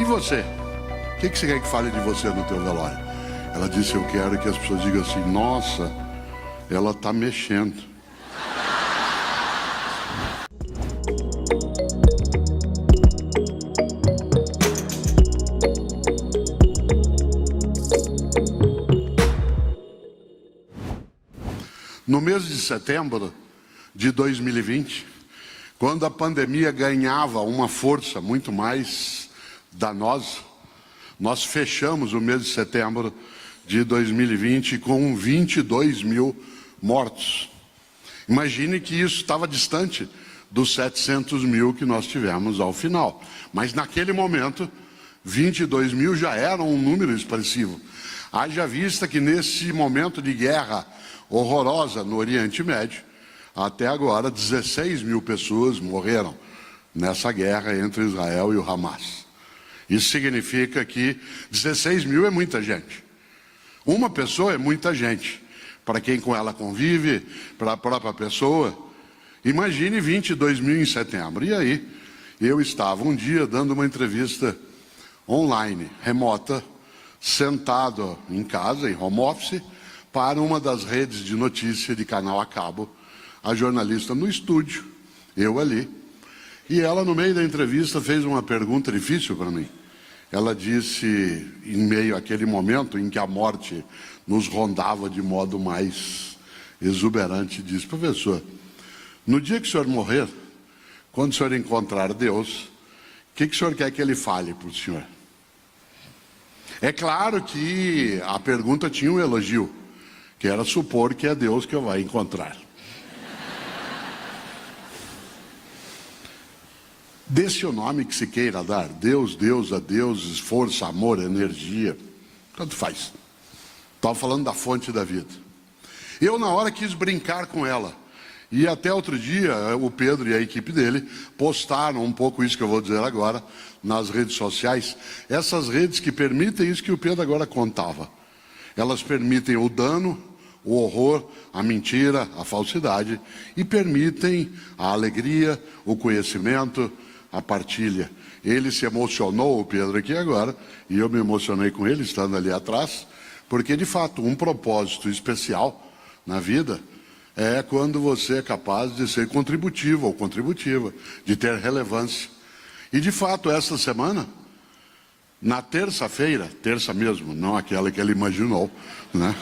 E você? O que você quer que fale de você no teu velório? Ela disse, eu quero que as pessoas digam assim, nossa, ela está mexendo. No mês de setembro de 2020, quando a pandemia ganhava uma força muito mais danosa, nós fechamos o mês de setembro de 2020 com 22 mil mortos. Imagine que isso estava distante dos 700 mil que nós tivemos ao final. Mas naquele momento, 22 mil já era um número expressivo. Haja vista que nesse momento de guerra horrorosa no Oriente Médio, até agora 16 mil pessoas morreram nessa guerra entre Israel e o Hamas. Isso significa que 16 mil é muita gente. Uma pessoa é muita gente. Para quem com ela convive, para a própria pessoa. Imagine 22 mil em setembro. E aí, eu estava um dia dando uma entrevista online, remota, sentado em casa, em home office, para uma das redes de notícia de canal a cabo, a jornalista no estúdio, eu ali. E ela, no meio da entrevista, fez uma pergunta difícil para mim. Ela disse, em meio àquele momento em que a morte nos rondava de modo mais exuberante, disse, professor, no dia que o senhor morrer, quando o senhor encontrar Deus, o que o senhor quer que ele fale para o senhor? É claro que a pergunta tinha um elogio, que era supor que é Deus que eu vai encontrar. Desse o nome que se queira dar, Deus, deusa, deuses, força, amor, energia, tanto faz. Estava falando da fonte da vida. Eu, na hora, quis brincar com ela. E até outro dia, o Pedro e a equipe dele postaram um pouco isso que eu vou dizer agora nas redes sociais. Essas redes que permitem isso que o Pedro agora contava. Elas permitem o dano, o horror, a mentira, a falsidade e permitem a alegria, o conhecimento, a partilha. Ele se emocionou, o Pedro aqui agora, e eu me emocionei com ele, estando ali atrás, porque de fato um propósito especial na vida é quando você é capaz de ser contributivo ou contributiva, de ter relevância. E de fato essa semana, na terça-feira, terça mesmo, não aquela que ele imaginou, né?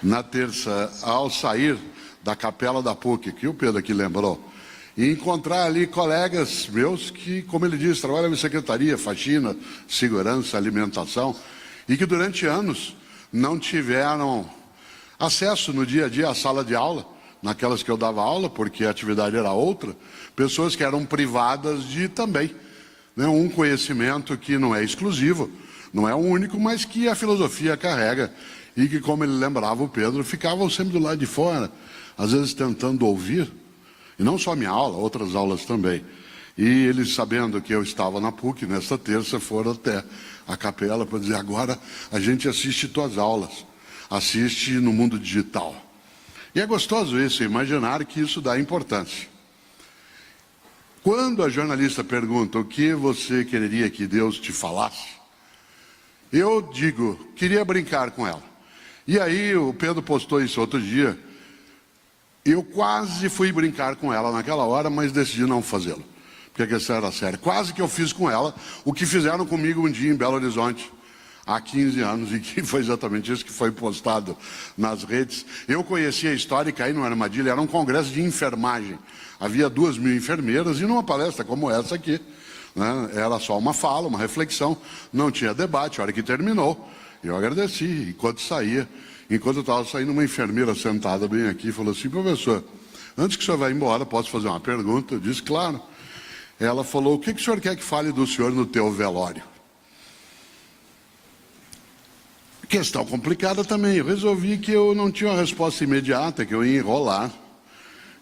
Na terça, ao sair da capela da PUC, que o Pedro aqui lembrou, e encontrar ali colegas meus que, como ele disse, trabalham em secretaria, faxina, segurança, alimentação, e que durante anos não tiveram acesso no dia a dia à sala de aula, naquelas que eu dava aula, porque a atividade era outra, pessoas que eram privadas de também, né, um conhecimento que não é exclusivo, não é o único, mas que a filosofia carrega, e que, como ele lembrava o Pedro, ficavam sempre do lado de fora, às vezes tentando ouvir, e não só minha aula, outras aulas também. E eles, sabendo que eu estava na PUC, nesta terça, foram até a capela para dizer, agora a gente assiste tuas aulas, assiste no mundo digital. E é gostoso isso, imaginar que isso dá importância. Quando a jornalista pergunta o que você quereria que Deus te falasse, eu digo, queria brincar com ela. E aí o Pedro postou isso outro dia. Eu quase fui brincar com ela naquela hora, mas decidi não fazê-lo, porque a questão era séria. Quase que eu fiz com ela o que fizeram comigo um dia em Belo Horizonte, há 15 anos, e que foi exatamente isso que foi postado nas redes. Eu conheci a história e caí numa armadilha, era um congresso de enfermagem. Havia 2.000 enfermeiras e numa palestra como essa aqui, né, era só uma fala, uma reflexão, não tinha debate. A hora que terminou, eu agradeci, enquanto eu estava saindo, uma enfermeira sentada bem aqui falou assim, professor, antes que o senhor vá embora, posso fazer uma pergunta? Eu disse, claro. Ela falou, o que o senhor quer que fale do senhor no teu velório? Questão complicada também. Eu resolvi que eu não tinha uma resposta imediata, que eu ia enrolar.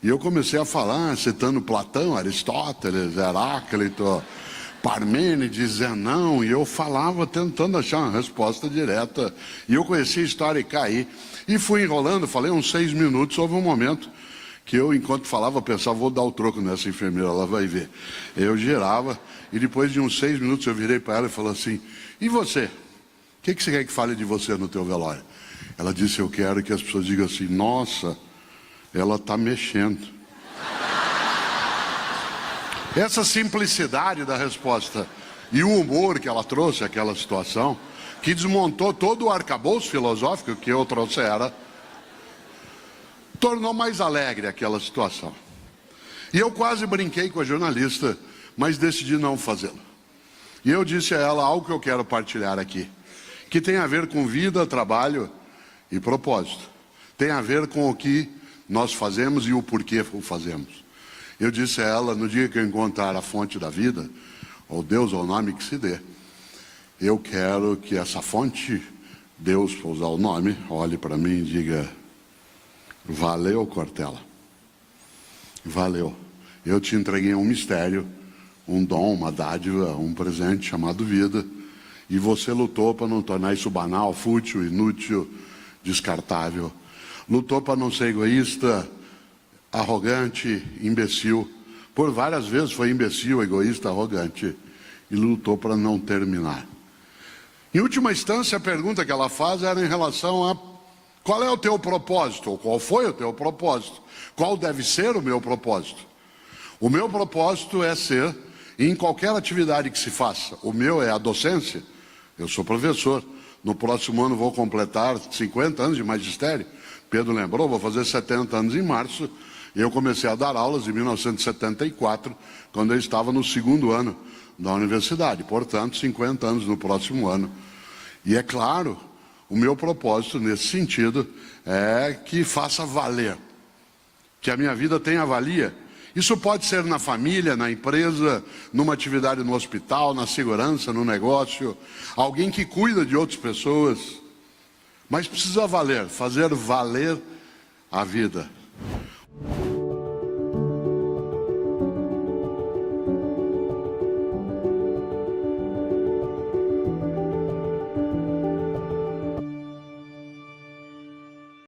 E eu comecei a falar, citando Platão, Aristóteles, Heráclito, Parmênides, Zenão, e eu falava tentando achar uma resposta direta. E eu conheci a história e caí. E fui enrolando, falei uns 6 minutos, houve um momento que eu, enquanto falava, pensava, vou dar o troco nessa enfermeira, ela vai ver. Eu girava, e depois de uns 6 minutos eu virei para ela e falei assim, e você? O que você quer que fale de você no teu velório? Ela disse, eu quero que as pessoas digam assim, nossa, ela está mexendo. Essa simplicidade da resposta e o humor que ela trouxe àquela situação, que desmontou todo o arcabouço filosófico que eu trouxera, tornou mais alegre aquela situação. E eu quase brinquei com a jornalista, mas decidi não fazê-lo. E eu disse a ela algo que eu quero partilhar aqui, que tem a ver com vida, trabalho e propósito. Tem a ver com o que nós fazemos e o porquê o fazemos. Eu disse a ela, no dia que eu encontrar a fonte da vida, ou Deus, ou o nome que se dê, eu quero que essa fonte, Deus, para usar o nome, olhe para mim e diga, valeu, Cortella, valeu. Eu te entreguei um mistério, um dom, uma dádiva, um presente chamado vida, e você lutou para não tornar isso banal, fútil, inútil, descartável. Lutou para não ser egoísta, arrogante, imbecil. Por várias vezes foi imbecil, egoísta, arrogante. E lutou para não terminar. Em última instância, a pergunta que ela faz era em relação a qual é o teu propósito, ou qual foi o teu propósito. Qual deve ser o meu propósito? O meu propósito é ser, em qualquer atividade que se faça, o meu é a docência. Eu sou professor. No próximo ano vou completar 50 anos de magistério. Pedro lembrou, vou fazer 70 anos em março. Eu comecei a dar aulas em 1974, quando eu estava no 2º ano da universidade. Portanto, 50 anos no próximo ano. E é claro, o meu propósito nesse sentido é que faça valer. Que a minha vida tenha valia. Isso pode ser na família, na empresa, numa atividade no hospital, na segurança, no negócio. Alguém que cuida de outras pessoas. Mas precisa valer, fazer valer a vida.